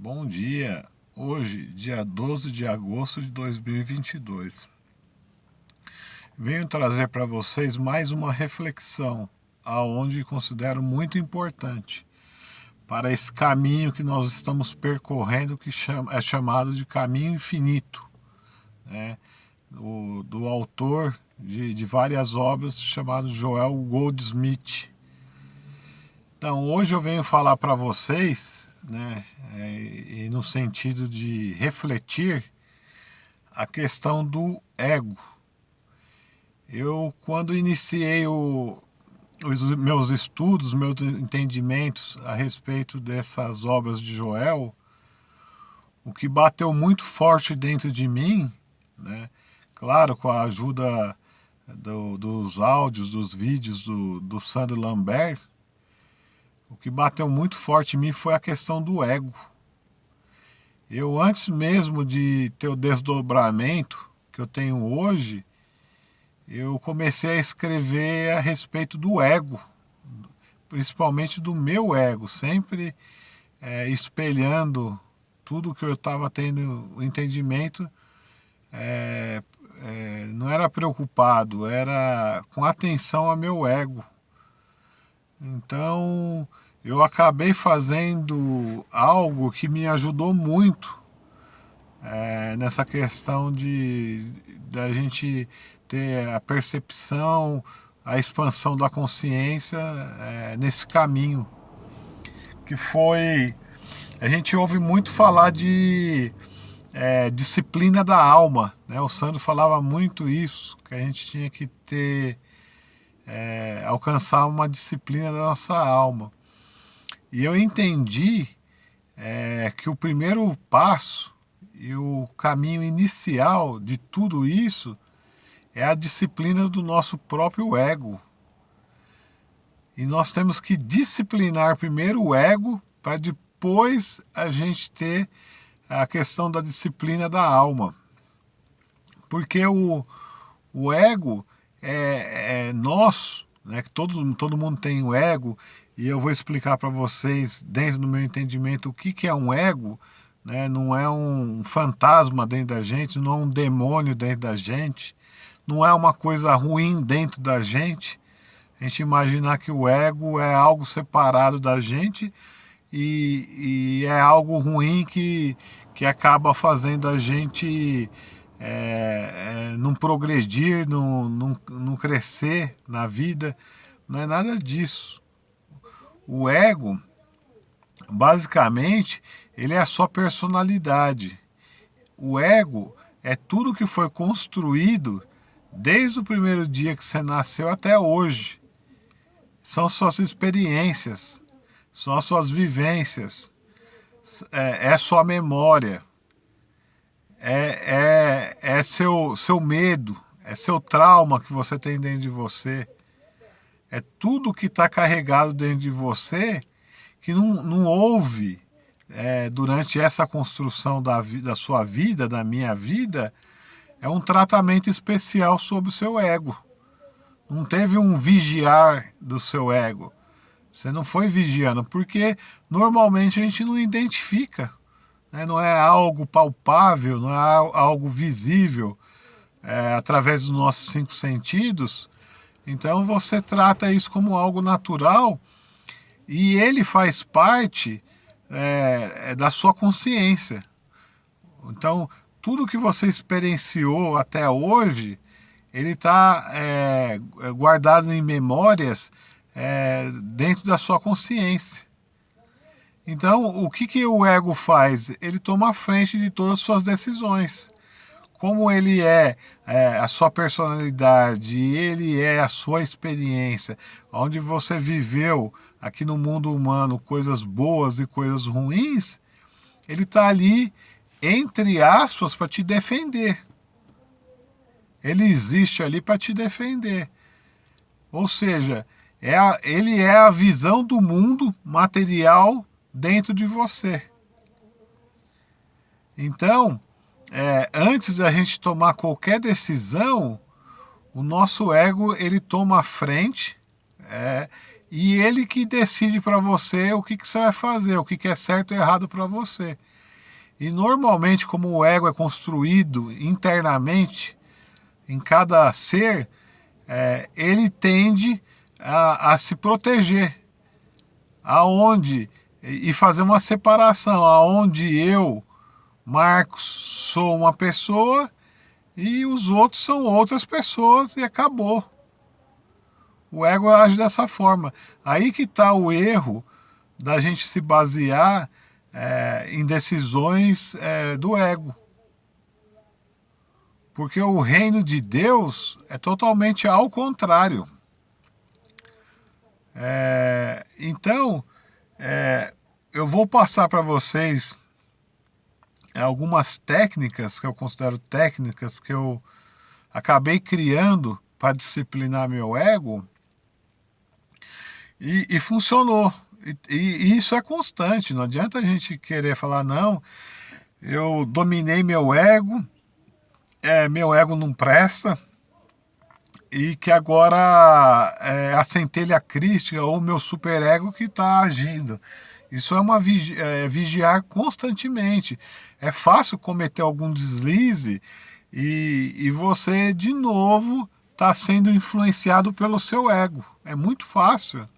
Bom dia, hoje, dia 12 de agosto de 2022. Venho trazer para vocês mais uma reflexão, aonde considero muito importante para esse caminho que nós estamos percorrendo, que é chamado de caminho infinito, né? Do autor de várias obras, chamado Joel Goldsmith. Então, hoje eu venho falar para vocês, né, e no sentido de refletir a questão do ego. Eu, quando iniciei os meus estudos, meus entendimentos a respeito dessas obras de Joel, o que bateu muito forte dentro de mim, né, claro, com a ajuda dos áudios, dos vídeos do Sandro Lambert, o que bateu muito forte em mim foi a questão do ego. Eu, antes mesmo de ter o desdobramento que eu tenho hoje, eu comecei a escrever a respeito do ego, principalmente do meu ego, sempre espelhando tudo que eu estava tendo o entendimento, não era preocupado, era com atenção ao meu ego. Então eu acabei fazendo algo que me ajudou muito nessa questão de da gente ter a percepção, a expansão da consciência nesse caminho, que foi, a gente ouve muito falar de disciplina da alma, né? O Sandro falava muito isso, que a gente tinha que ter alcançar uma disciplina da nossa alma. E eu entendi que o primeiro passo e o caminho inicial de tudo isso é a disciplina do nosso próprio ego. E nós temos que disciplinar primeiro o ego para depois a gente ter a questão da disciplina da alma. Porque o ego é nosso, né? Que todo mundo tem o ego, e eu vou explicar para vocês, dentro do meu entendimento, o que é um ego, né? Não é um fantasma dentro da gente, não é um demônio dentro da gente, não é uma coisa ruim dentro da gente. A gente imaginar que o ego é algo separado da gente e é algo ruim que acaba fazendo a gente não progredir, não crescer na vida. Não é nada disso. O ego, basicamente, ele é a sua personalidade. O ego é tudo que foi construído desde o primeiro dia que você nasceu até hoje. São suas experiências, são as suas vivências, é sua memória, é seu medo, é seu trauma que você tem dentro de você. É tudo que está carregado dentro de você que não houve durante essa construção da sua vida, da minha vida, é um tratamento especial sobre o seu ego. Não teve um vigiar do seu ego. Você não foi vigiando, porque normalmente a gente não identifica, né? Não é algo palpável, não é algo visível através dos nossos cinco sentidos. Então você trata isso como algo natural e ele faz parte da sua consciência. Então, tudo que você experienciou até hoje, ele está guardado em memórias dentro da sua consciência. Então, o que o ego faz? Ele toma a frente de todas as suas decisões. Como ele a sua personalidade, ele é a sua experiência, onde você viveu aqui no mundo humano coisas boas e coisas ruins, ele está ali, entre aspas, para te defender. Ele existe ali para te defender. Ou seja, ele é a visão do mundo material dentro de você. Então, antes da gente tomar qualquer decisão, o nosso ego ele toma a frente e ele que decide para você o que, que você vai fazer, o que, que é certo e errado para você. E normalmente, como o ego é construído internamente em cada ser, ele tende a se proteger, aonde e fazer uma separação, aonde eu, Marcos, sou uma pessoa e os outros são outras pessoas e acabou. O ego age dessa forma. Aí que está o erro da gente se basear em decisões do ego. Porque o reino de Deus é totalmente ao contrário. Então, eu vou passar para vocês algumas técnicas que eu considero técnicas que eu acabei criando para disciplinar meu ego e funcionou. E isso é constante, não adianta a gente querer falar, não, eu dominei meu ego não presta, e que agora a centelha crística ou meu superego que está agindo. Isso é uma vigiar constantemente. É fácil cometer algum deslize e você de novo está sendo influenciado pelo seu ego. É muito fácil,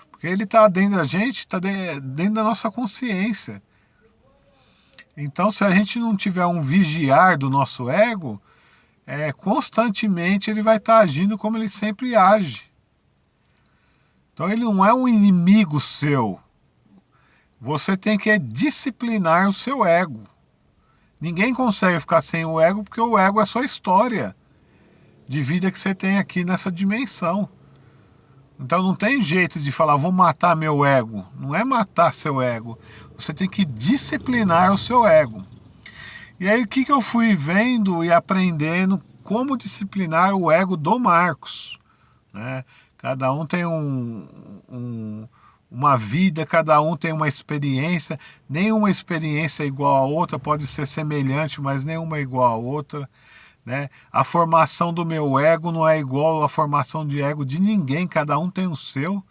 porque ele está dentro da gente, está dentro da nossa consciência. Então, se a gente não tiver um vigiar do nosso ego, constantemente ele vai estar agindo como ele sempre age. Então ele não é um inimigo seu. Você tem que disciplinar o seu ego. Ninguém consegue ficar sem o ego, porque o ego é só história de vida que você tem aqui nessa dimensão. Então não tem jeito de falar, vou matar meu ego. Não é matar seu ego. Você tem que disciplinar o seu ego. E aí o que eu fui vendo e aprendendo como disciplinar o ego do Marcos, né? Cada um tem uma vida, cada um tem uma experiência, nenhuma experiência é igual a outra, pode ser semelhante, mas nenhuma é igual a outra, né? A formação do meu ego não é igual à formação de ego de ninguém, cada um tem o seu,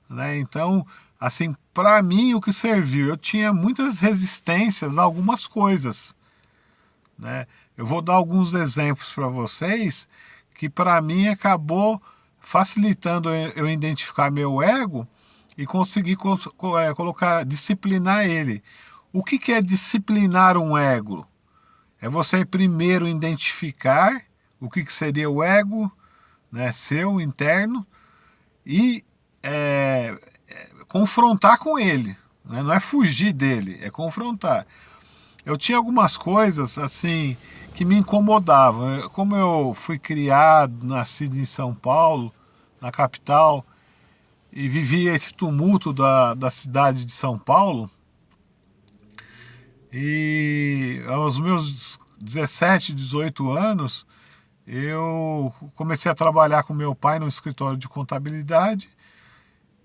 né? Então, assim, para mim o que serviu, eu tinha muitas resistências a algumas coisas, né? Eu vou dar alguns exemplos para vocês que para mim acabou facilitando eu identificar meu ego e conseguir disciplinar ele. O que é disciplinar um ego? É você primeiro identificar o que seria o ego, né, seu interno, e confrontar com ele, né? Não é fugir dele, é confrontar. Eu tinha algumas coisas assim que me incomodavam. Como eu fui criado, nascido em São Paulo, na capital, e vivia esse tumulto da cidade de São Paulo, e aos meus 17, 18 anos, eu comecei a trabalhar com meu pai no escritório de contabilidade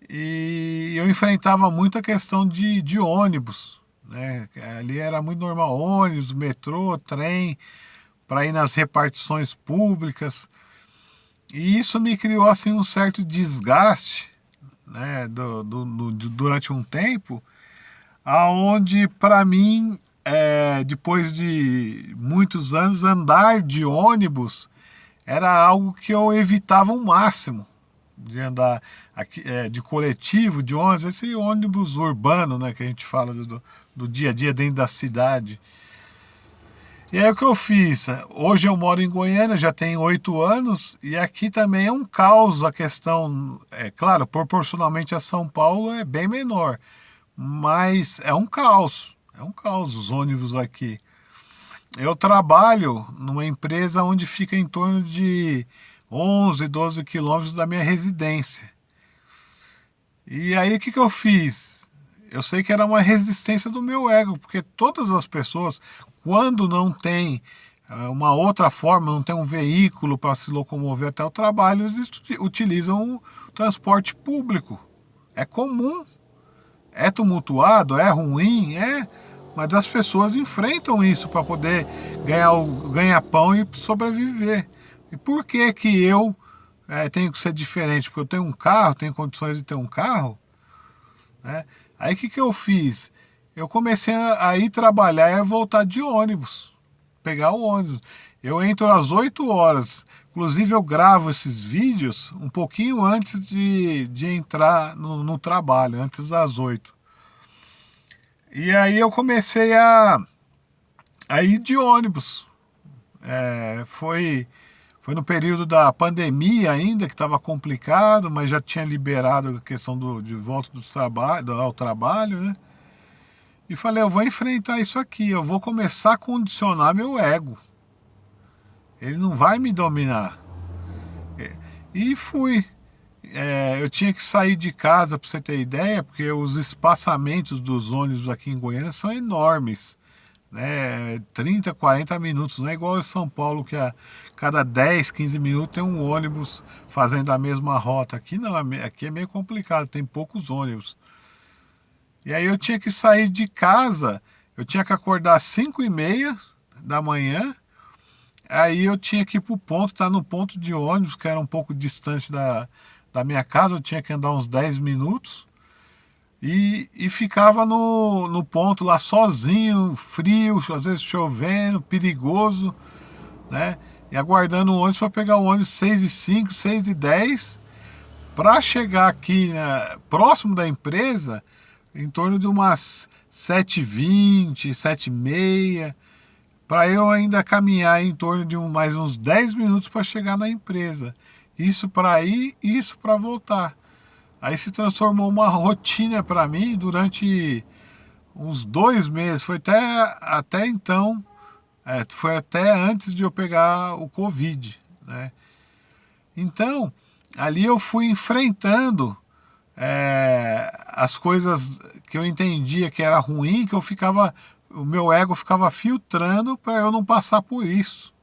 e eu enfrentava muito a questão de ônibus, né? Ali era muito normal, ônibus, metrô, trem, para ir nas repartições públicas. E isso me criou assim um certo desgaste, né, durante um tempo, aonde para mim, depois de muitos anos, andar de ônibus era algo que eu evitava ao máximo, de andar aqui, de coletivo, de ônibus, esse ônibus urbano, né, que a gente fala do dia a dia dentro da cidade. E aí o que eu fiz? Hoje eu moro em Goiânia, já tenho 8 anos, e aqui também é um caos a questão, claro, proporcionalmente a São Paulo é bem menor, mas é um caos os ônibus aqui. Eu trabalho numa empresa onde fica em torno de 11, 12 quilômetros da minha residência. E aí o que eu fiz? Eu sei que era uma resistência do meu ego, porque todas as pessoas, quando não tem uma outra forma, não tem um veículo para se locomover até o trabalho, eles utilizam o transporte público. É comum, é tumultuado, é ruim, mas as pessoas enfrentam isso para poder ganhar o ganha-pão e sobreviver. E por que que eu tenho que ser diferente, porque eu tenho um carro, tenho condições de ter um carro, né? Aí o que, que eu fiz? Eu comecei a ir trabalhar e a voltar de ônibus, pegar o ônibus. Eu entro às 8 horas. Inclusive eu gravo esses vídeos um pouquinho antes de entrar no trabalho, antes das 8. E aí eu comecei a ir de ônibus. Foi no período da pandemia ainda, que estava complicado, mas já tinha liberado a questão de volta ao trabalho, né? E falei, eu vou enfrentar isso aqui, eu vou começar a condicionar meu ego. Ele não vai me dominar. E fui. Eu tinha que sair de casa, para você ter ideia, porque os espaçamentos dos ônibus aqui em Goiânia são enormes, né? 30, 40 minutos, não é igual em São Paulo, que a cada 10, 15 minutos tem um ônibus fazendo a mesma rota. Aqui não, aqui é meio complicado, tem poucos ônibus. E aí eu tinha que sair de casa, eu tinha que acordar às 5h30 da manhã. Aí eu tinha que ir pro ponto, tá no ponto de ônibus, que era um pouco distante da minha casa, eu tinha que andar uns 10 minutos. E ficava no ponto lá sozinho, frio, às vezes chovendo, perigoso, né? E aguardando o ônibus para pegar o ônibus 6h05, 6h10, para chegar aqui, né, próximo da empresa, em torno de umas 7h20, 7h30, para eu ainda caminhar em torno de mais uns 10 minutos para chegar na empresa. Isso para ir, isso para voltar. Aí se transformou uma rotina para mim durante uns 2 meses. Foi até então, foi até antes de eu pegar o Covid, né? Então, ali eu fui enfrentando as coisas que eu entendia que era ruim, que o meu ego ficava filtrando para eu não passar por isso.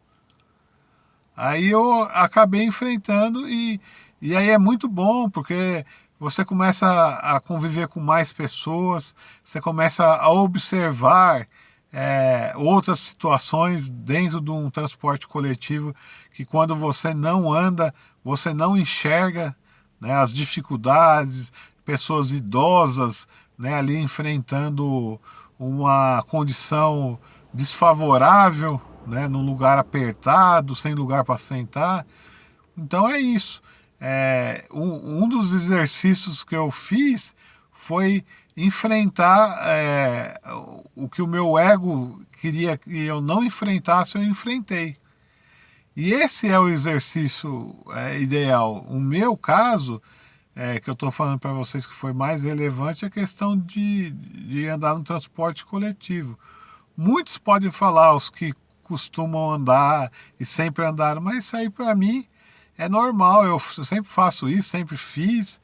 Aí eu acabei enfrentando e aí é muito bom, porque você começa a conviver com mais pessoas, você começa a observar outras situações dentro de um transporte coletivo que quando você não anda, você não enxerga, né, as dificuldades, pessoas idosas, né, ali enfrentando uma condição desfavorável, né, num lugar apertado, sem lugar para sentar. Então é isso. Um dos exercícios que eu fiz foi enfrentar o que o meu ego queria que eu não enfrentasse, eu enfrentei. E esse é o exercício ideal. O meu caso, que eu estou falando para vocês que foi mais relevante, é a questão de andar no transporte coletivo. Muitos podem falar, os que costumam andar e sempre andaram, mas isso aí para mim é normal, eu sempre faço isso, sempre fiz,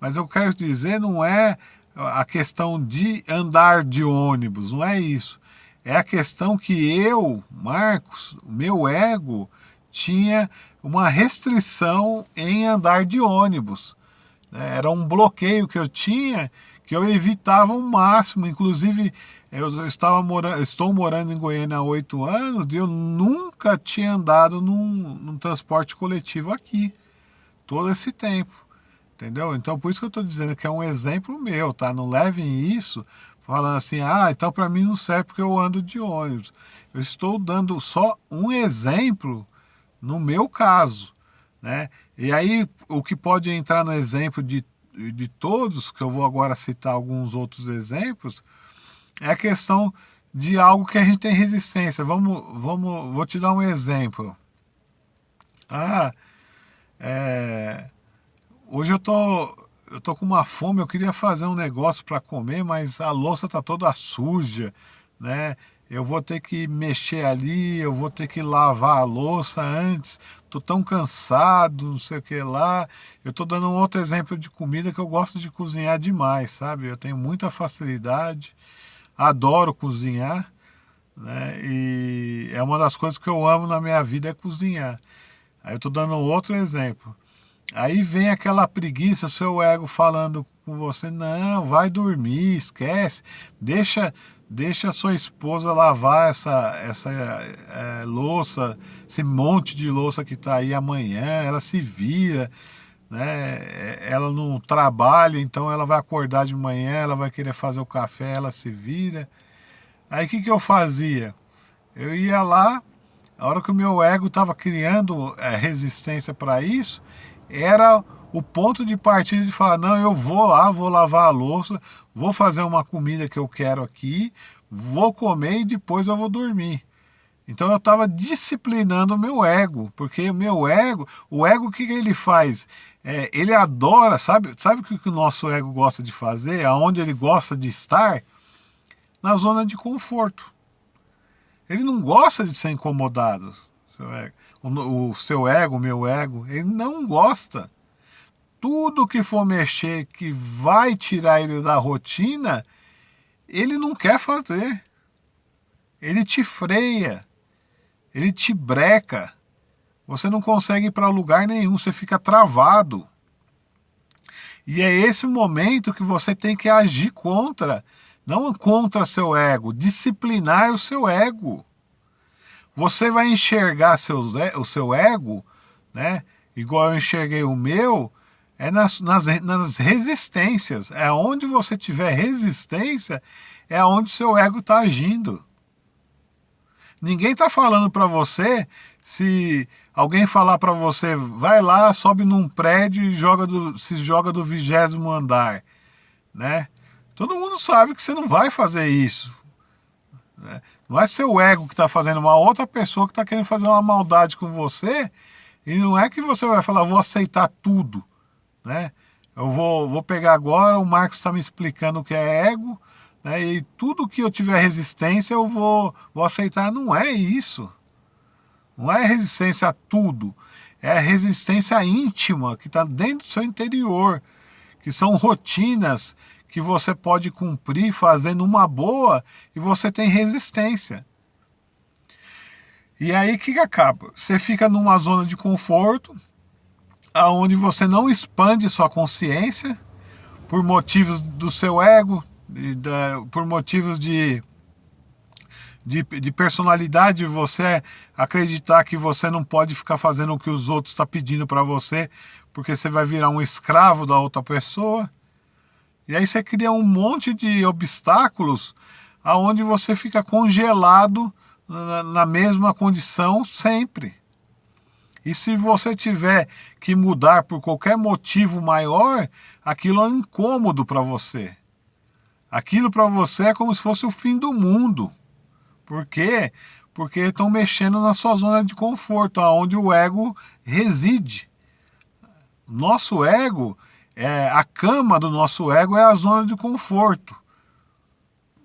mas eu quero dizer, não é a questão de andar de ônibus, não é isso. É a questão que eu, Marcos, o meu ego, tinha uma restrição em andar de ônibus. Era um bloqueio que eu tinha, que eu evitava ao máximo. Inclusive, estou morando em Goiânia há 8 anos e eu nunca tinha andado num transporte coletivo aqui, todo esse tempo. Entendeu? Então, por isso que eu estou dizendo que é um exemplo meu, tá? Não levem isso falando assim, então para mim não serve porque eu ando de ônibus. Eu estou dando só um exemplo no meu caso, né? E aí, o que pode entrar no exemplo de todos, que eu vou agora citar alguns outros exemplos, é a questão de algo que a gente tem resistência. Vou te dar um exemplo. Ah, hoje eu tô com uma fome, eu queria fazer um negócio para comer, mas a louça tá toda suja, né? Eu vou ter que mexer ali, eu vou ter que lavar a louça antes. Tô tão cansado, não sei o que lá. Eu tô dando um outro exemplo de comida que eu gosto de cozinhar demais, sabe? Eu tenho muita facilidade, adoro cozinhar, né? E é uma das coisas que eu amo na minha vida é cozinhar. Aí eu tô dando outro exemplo. Aí vem aquela preguiça, seu ego falando com você, não, vai dormir, esquece, deixa a sua esposa lavar essa louça, esse monte de louça que está aí amanhã, ela se vira, né? Ela não trabalha, então ela vai acordar de manhã, ela vai querer fazer o café, ela se vira. Aí o que eu fazia? Eu ia lá, a hora que o meu ego estava criando resistência para isso, era o ponto de partida de falar, não, eu vou lá, vou lavar a louça, vou fazer uma comida que eu quero aqui, vou comer e depois eu vou dormir. Então eu estava disciplinando o meu ego, porque o ego o que ele faz? Ele adora, sabe o que o nosso ego gosta de fazer? Aonde ele gosta de estar? Na zona de conforto. Ele não gosta de ser incomodado. O seu ego, o meu ego, ele não gosta. Tudo que for mexer, que vai tirar ele da rotina, ele não quer fazer. Ele te freia, ele te breca. Você não consegue ir para lugar nenhum, você fica travado. E é esse momento que você tem que agir contra. Não contra seu ego, disciplinar o seu ego. Você vai enxergar o seu ego, né? Igual eu enxerguei o meu, nas resistências. É onde você tiver resistência, é onde seu ego está agindo. Ninguém está falando para você, se alguém falar para você, vai lá, sobe num prédio e se joga do 20º andar, né? Todo mundo sabe que você não vai fazer isso, né? Não é seu ego que está fazendo, uma outra pessoa que está querendo fazer uma maldade com você, e não é que você vai falar, vou aceitar tudo, né? Eu vou pegar agora, o Marcos está me explicando o que é ego, né? E tudo que eu tiver resistência eu vou aceitar. Não é isso. Não é resistência a tudo. É a resistência íntima que está dentro do seu interior, que são rotinas que você pode cumprir fazendo uma boa e você tem resistência. E aí o que acaba? Você fica numa zona de conforto, aonde você não expande sua consciência por motivos do seu ego, por motivos de personalidade, você acreditar que você não pode ficar fazendo o que os outros estão pedindo para você, porque você vai virar um escravo da outra pessoa. E aí você cria um monte de obstáculos aonde você fica congelado na mesma condição sempre. E se você tiver que mudar por qualquer motivo maior, aquilo é um incômodo para você. Aquilo para você é como se fosse o fim do mundo. Por quê? Porque estão mexendo na sua zona de conforto, onde o ego reside. Nosso ego, a cama do nosso ego é a zona de conforto.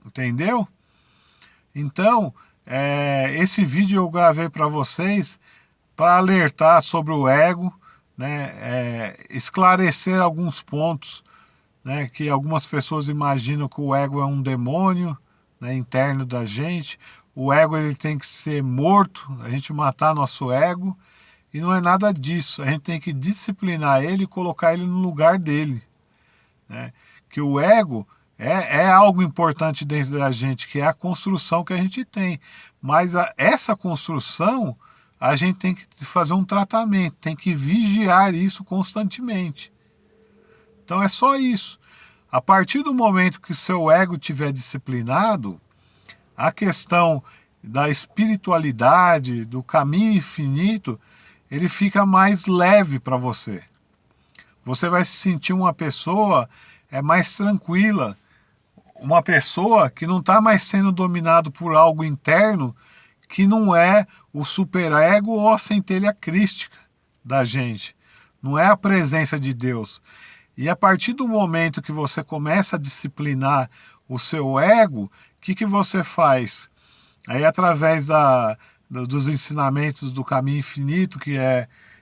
Entendeu? Então, esse vídeo eu gravei para vocês para alertar sobre o ego, né? Esclarecer alguns pontos, né? Que algumas pessoas imaginam que o ego é um demônio, né, interno da gente. O ego ele tem que ser morto, a gente matar nosso ego, e não é nada disso. A gente tem que disciplinar ele e colocar ele no lugar dele, né? Que o ego é algo importante dentro da gente, que é a construção que a gente tem, mas essa construção a gente tem que fazer um tratamento, tem que vigiar isso constantemente. Então é só isso. A partir do momento que o seu ego estiver disciplinado, a questão da espiritualidade, do caminho infinito, ele fica mais leve para você. Você vai se sentir uma pessoa mais tranquila, uma pessoa que não está mais sendo dominado por algo interno que não é o superego ou a centelha crística da gente. Não é a presença de Deus. E a partir do momento que você começa a disciplinar o seu ego, o que você faz? Aí através dos ensinamentos do caminho infinito,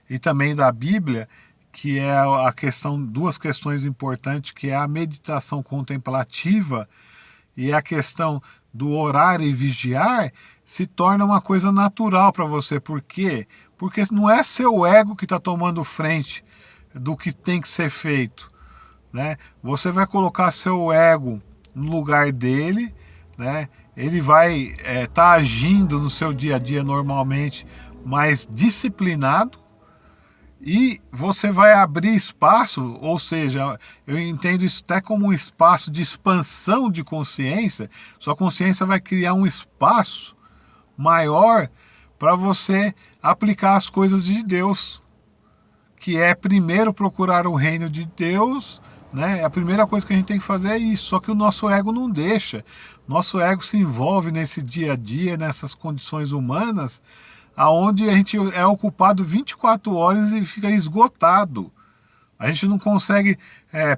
e também da Bíblia, que é a questão, duas questões importantes, que é a meditação contemplativa e a questão do orar e vigiar, se torna uma coisa natural para você. Por quê? Porque não é seu ego que está tomando frente do que tem que ser feito, né? Você vai colocar seu ego no lugar dele, né? Ele vai estar agindo no seu dia a dia normalmente, mais disciplinado, e você vai abrir espaço, ou seja, eu entendo isso até como um espaço de expansão de consciência. Sua consciência vai criar um espaço maior para você aplicar as coisas de Deus, que é primeiro procurar o reino de Deus, né? A primeira coisa que a gente tem que fazer é isso, só que o nosso ego não deixa. Nosso ego se envolve nesse dia a dia, nessas condições humanas, aonde a gente é ocupado 24 horas e fica esgotado. A gente não consegue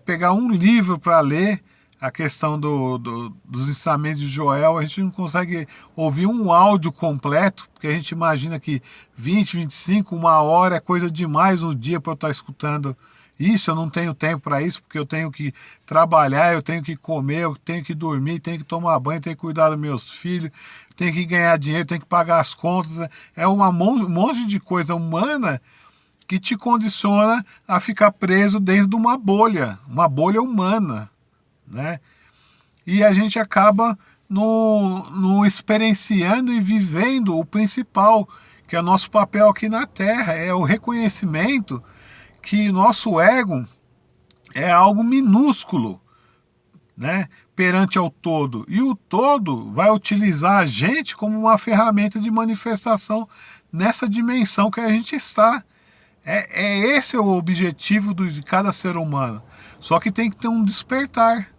pegar um livro para ler a questão dos ensinamentos de Joel, a gente não consegue ouvir um áudio completo, porque a gente imagina que 20, 25, uma hora é coisa demais um dia para eu estar escutando isso. Eu não tenho tempo para isso, porque eu tenho que trabalhar, eu tenho que comer, eu tenho que dormir, tenho que tomar banho, tenho que cuidar dos meus filhos, tenho que ganhar dinheiro, tenho que pagar as contas. É um monte de coisa humana que te condiciona a ficar preso dentro de uma bolha humana, né? E a gente acaba no experienciando e vivendo o principal, que é o nosso papel aqui na Terra, é o reconhecimento que nosso ego é algo minúsculo, né, perante ao todo, e o todo vai utilizar a gente como uma ferramenta de manifestação nessa dimensão que a gente está. Esse é o objetivo de cada ser humano, só que tem que ter um despertar,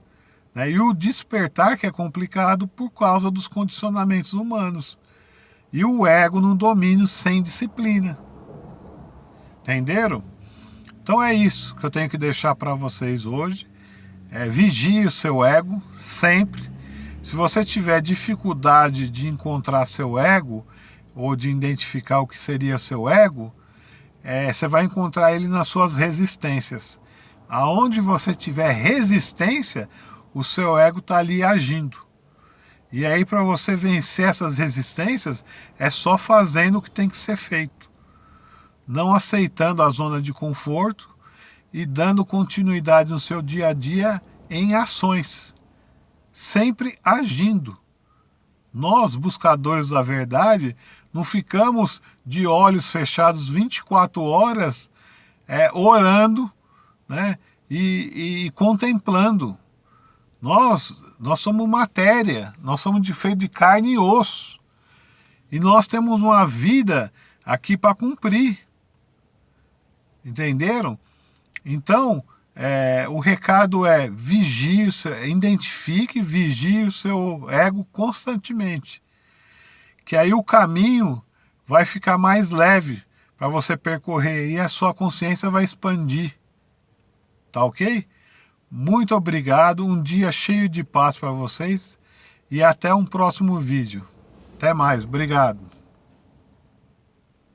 né? E o despertar que é complicado por causa dos condicionamentos humanos e o ego no domínio sem disciplina. Entenderam? Então é isso que eu tenho que deixar para vocês hoje. Vigie o seu ego sempre. Se você tiver dificuldade de encontrar seu ego ou de identificar o que seria seu ego, você vai encontrar ele nas suas resistências. Aonde você tiver resistência, o seu ego está ali agindo. E aí, para você vencer essas resistências, é só fazendo o que tem que ser feito, não aceitando a zona de conforto e dando continuidade no seu dia a dia em ações, sempre agindo. Nós, buscadores da verdade, não ficamos de olhos fechados 24 horas orando, né, e contemplando. Nós somos matéria, nós somos feito de carne e osso. E nós temos uma vida aqui para cumprir. Entenderam? Então, o recado é vigie, identifique, vigie o seu ego constantemente. Que aí o caminho vai ficar mais leve para você percorrer e a sua consciência vai expandir. Tá ok? Muito obrigado, um dia cheio de paz para vocês e até um próximo vídeo. Até mais, obrigado.